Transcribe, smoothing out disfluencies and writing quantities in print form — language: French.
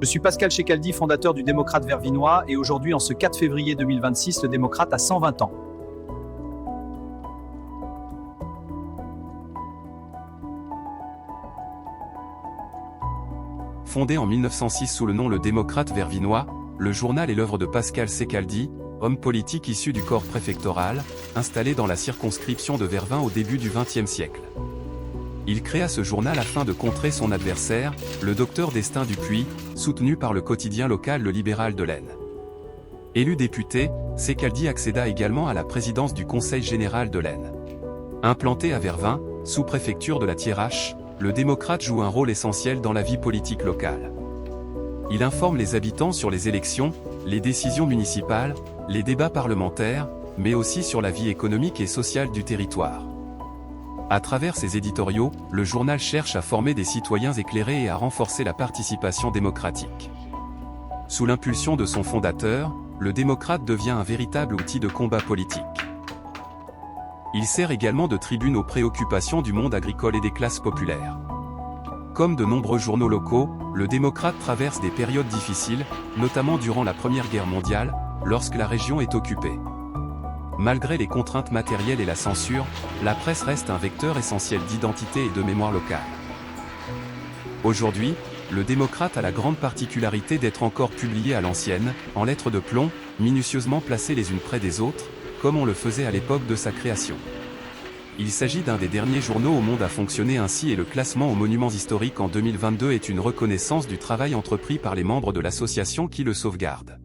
Je suis Pascal Checaldi, fondateur du Démocrate vervinois, et aujourd'hui, en ce 4 février 2026, le Démocrate a 120 ans. Fondé en 1906 sous le nom Le Démocrate vervinois, le journal est l'œuvre de Pascal Checaldi, homme politique issu du corps préfectoral, installé dans la circonscription de Vervins au début du XXe siècle. Il créa ce journal afin de contrer son adversaire, le docteur Destin Dupuis, soutenu par le quotidien local Le Libéral de l'Aisne. Élu député, Checaldi accéda également à la présidence du Conseil général de l'Aisne. Implanté à Vervins, sous-préfecture de la Thiérache, le Démocrate joue un rôle essentiel dans la vie politique locale. Il informe les habitants sur les élections, les décisions municipales, les débats parlementaires, mais aussi sur la vie économique et sociale du territoire. À travers ses éditoriaux, le journal cherche à former des citoyens éclairés et à renforcer la participation démocratique. Sous l'impulsion de son fondateur, le Démocrate devient un véritable outil de combat politique. Il sert également de tribune aux préoccupations du monde agricole et des classes populaires. Comme de nombreux journaux locaux, le Démocrate traverse des périodes difficiles, notamment durant la Première Guerre mondiale, lorsque la région est occupée. Malgré les contraintes matérielles et la censure, la presse reste un vecteur essentiel d'identité et de mémoire locale. Aujourd'hui, le Démocrate a la grande particularité d'être encore publié à l'ancienne, en lettres de plomb, minutieusement placées les unes près des autres, comme on le faisait à l'époque de sa création. Il s'agit d'un des derniers journaux au monde à fonctionner ainsi et le classement aux monuments historiques en 2022 est une reconnaissance du travail entrepris par les membres de l'association qui le sauvegarde.